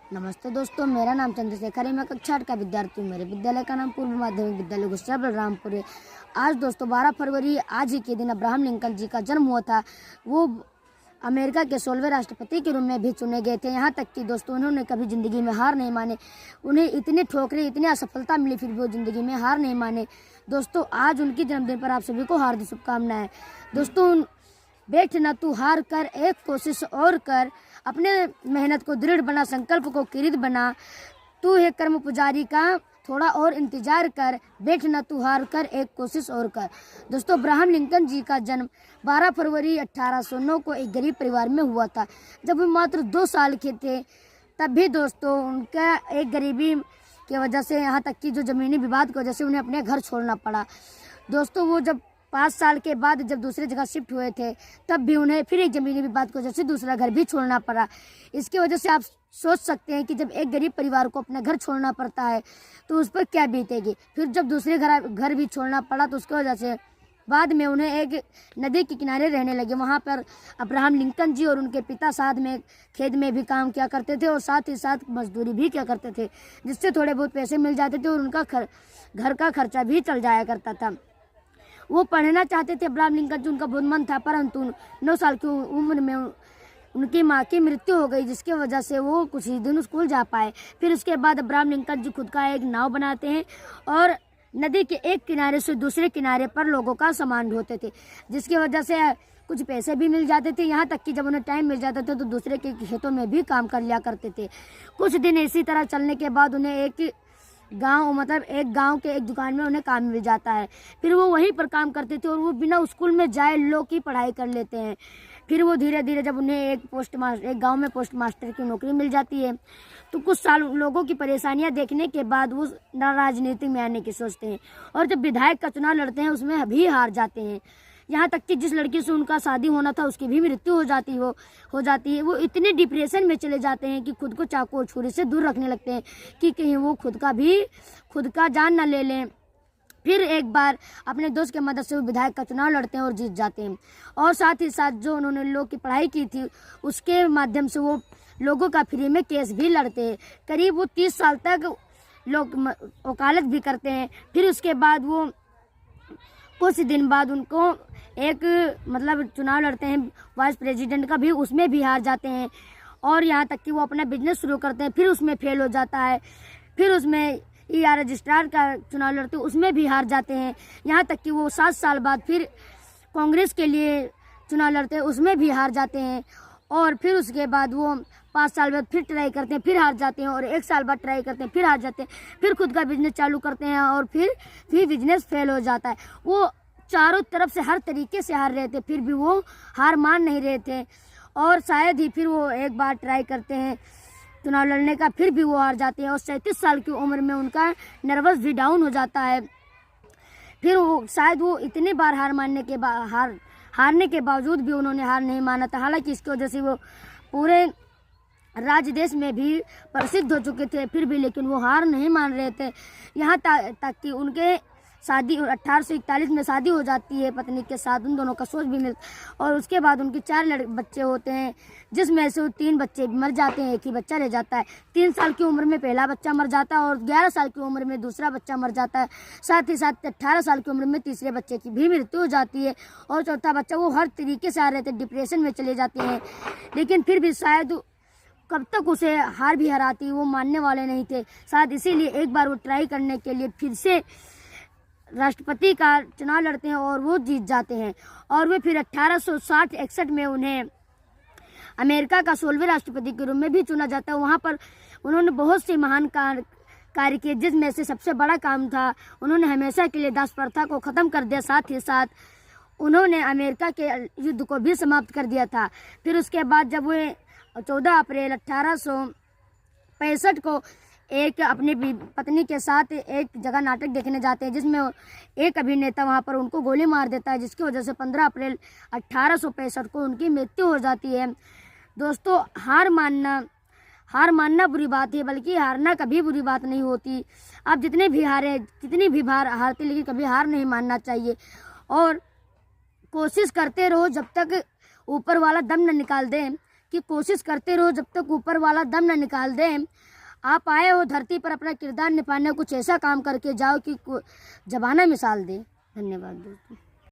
नमस्ते दोस्तों, मेरा नाम चंद्रशेखर है। मैं कक्षा 8 का विद्यार्थी हूँ। मेरे विद्यालय का नाम पूर्व माध्यमिक विद्यालय गुस्सा बलरामपुर है। आज दोस्तों 12 फरवरी आज ही के दिन अब्राहम लिंकन जी का जन्म हुआ था। वो अमेरिका के 16वें राष्ट्रपति के रूप में भी चुने गए थे। यहाँ तक कि दोस्तों उन्होंने कभी ज़िंदगी में हार नहीं माने। उन्हें इतनी ठोकरें, इतनी असफलता मिली, फिर भी वो ज़िंदगी में हार नहीं माने। दोस्तों आज उनके जन्मदिन पर आप सभी को हार्दिक शुभकामनाएं। दोस्तों बैठ न तू हार कर, एक कोशिश और कर, अपने मेहनत को दृढ़ बना, संकल्प को किरीट बना। तू है कर्म पुजारी का, थोड़ा और इंतजार कर, बैठ न तू हार कर, एक कोशिश और कर। दोस्तों अब्राहम लिंकन जी का जन्म 12 फरवरी 1809 को एक गरीब परिवार में हुआ था। जब वो मात्र 2 साल के थे तब भी दोस्तों उनका एक गरीबी की वजह से, यहाँ तक कि जो ज़मीनी विवाद की वजह से उन्हें अपने घर छोड़ना पड़ा। दोस्तों वो जब 5 साल के बाद जब दूसरी जगह शिफ्ट हुए थे तब भी उन्हें फिर एक ज़मीनी विवाद की वजह से दूसरा घर भी छोड़ना पड़ा। इसकी वजह से आप सोच सकते हैं कि जब एक गरीब परिवार को अपना घर छोड़ना पड़ता है तो उस पर क्या बीतेगी। फिर जब दूसरे घर भी छोड़ना पड़ा तो उसकी वजह से बाद में उन्हें एक नदी के किनारे रहने लगे। वहाँ पर अब्राहम लिंकन जी और उनके पिता साथ में खेत में भी काम किया करते थे और साथ ही साथ मजदूरी भी किया करते थे, जिससे थोड़े बहुत पैसे मिल जाते थे और उनका घर का खर्चा भी चल जाया करता था। वो पढ़ना चाहते थे अब्राहम लिंकन जी, उनका बहुत मन था, परंतु 9 साल की उम्र में उनकी माँ की मृत्यु हो गई, जिसकी वजह से वो कुछ ही दिन स्कूल जा पाए। फिर उसके बाद अब्राहम लिंकन जी खुद का एक नाव बनाते हैं और नदी के एक किनारे से दूसरे किनारे पर लोगों का सामान ढोते थे, जिसकी वजह से कुछ पैसे भी मिल जाते थे। यहाँ तक कि जब उन्हें टाइम मिल जाता था तो दूसरे के खेतों में भी काम कर लिया करते थे। कुछ दिन इसी तरह चलने के बाद उन्हें एक गांव के एक दुकान में उन्हें काम मिल जाता है। फिर वो वहीं पर काम करते थे और वो बिना स्कूल में जाए लॉ की पढ़ाई कर लेते हैं। फिर वो धीरे धीरे जब उन्हें एक गांव में पोस्ट मास्टर की नौकरी मिल जाती है तो कुछ साल लोगों की परेशानियां देखने के बाद वो राजनीति में आने की सोचते हैं और जब विधायक का चुनाव लड़ते हैं उसमें भी हार जाते हैं। यहाँ तक कि जिस लड़की से उनका शादी होना था उसकी भी मृत्यु हो जाती है। वो इतने डिप्रेशन में चले जाते हैं कि खुद को चाकू और छुरी से दूर रखने लगते हैं कि कहीं वो खुद का जान न ले लें। फिर एक बार अपने दोस्त के मदद से वो विधायक का चुनाव लड़ते हैं और जीत जाते हैं और साथ ही साथ जो उन्होंने लॉ की पढ़ाई की थी उसके माध्यम से वो लोगों का फ्री में केस भी लड़ते हैं। करीब वो 30 साल तक लोग वकालत भी करते हैं। फिर उसके बाद वो कुछ दिन बाद उनको एक चुनाव लड़ते हैं वाइस प्रेसिडेंट का भी, उसमें भी हार जाते हैं और यहाँ तक कि वो अपना बिजनेस शुरू करते हैं, फिर उसमें फेल हो जाता है। फिर उसमें रजिस्ट्रार का चुनाव लड़ते हैं, उसमें भी हार जाते हैं। यहाँ तक कि वो 7 साल बाद फिर कांग्रेस के लिए चुनाव लड़ते हैं, उसमें भी हार जाते हैं और फिर उसके बाद वो 5 साल बाद फिर ट्राई करते हैं, फिर हार जाते हैं और 1 साल बाद ट्राई करते हैं, फिर हार जाते हैं। फिर खुद का बिजनेस चालू करते हैं और फिर बिजनेस फेल हो जाता है। वो चारों तरफ से हर तरीके से हार रहे थे, फिर भी वो हार मान नहीं रहे थे और शायद ही फिर वो एक बार ट्राई करते हैं चुनाव लड़ने का, फिर भी वो हार जाते हैं और 37 साल की उम्र में उनका नर्वस भी डाउन हो जाता है। फिर वो शायद वो इतनी बार हारने के बावजूद भी उन्होंने हार नहीं माना था। हालांकि इसकी वजह से वो पूरे राज्य देश में भी प्रसिद्ध हो चुके थे, फिर भी लेकिन वो हार नहीं मान रहे थे। यहाँ तक कि उनके शादी 1841 में शादी हो जाती है पत्नी के साथ, उन दोनों का सोच भी मिलता और उसके बाद उनके 4 बच्चे होते हैं, जिसमें से 3 बच्चे मर जाते हैं, एक ही बच्चा रह जाता है। 3 साल की उम्र में पहला बच्चा मर जाता है और 11 साल की उम्र में दूसरा बच्चा मर जाता है। साथ ही साथ 18 साल की उम्र में तीसरे बच्चे की भी मृत्यु हो जाती है और चौथा बच्चा वो हर तरीके से आ रहे थे, डिप्रेशन में चले जाते हैं। लेकिन फिर भी शायद कब तक उसे हार भी हराती वो मानने वाले नहीं थे। शायद इसीलिए एक बार वो ट्राई करने के लिए फिर से राष्ट्रपति का चुनाव लड़ते हैं और वो जीत जाते हैं और वे फिर 1860-61 में उन्हें अमेरिका का 16वें राष्ट्रपति के रूप में भी चुना जाता है। वहाँ पर उन्होंने बहुत से महान कार्य किए, जिसमें से सबसे बड़ा काम था उन्होंने हमेशा के लिए दास प्रथा को ख़त्म कर दिया। साथ ही साथ उन्होंने अमेरिका के युद्ध को भी समाप्त कर दिया था। फिर उसके बाद जब वे 14 अप्रैल 1865 को एक अपनी पत्नी के साथ एक जगह नाटक देखने जाते हैं, जिसमें एक अभिनेता वहां पर उनको गोली मार देता है, जिसकी वजह से 15 अप्रैल 1865 को उनकी मृत्यु हो जाती है। दोस्तों हार मानना बुरी बात है, बल्कि हारना कभी बुरी बात नहीं होती। आप जितने भी कितनी भी बार हारते, लेकिन कभी हार नहीं मानना चाहिए और कोशिश करते रहो जब तक ऊपर वाला दम न निकाल दे कि कोशिश करते रहो जब तक ऊपर वाला दम न निकाल दे। आप आए हो धरती पर अपना किरदार निभाने, कुछ ऐसा काम करके जाओ कि जमाना मिसाल दे। धन्यवाद दोस्तों।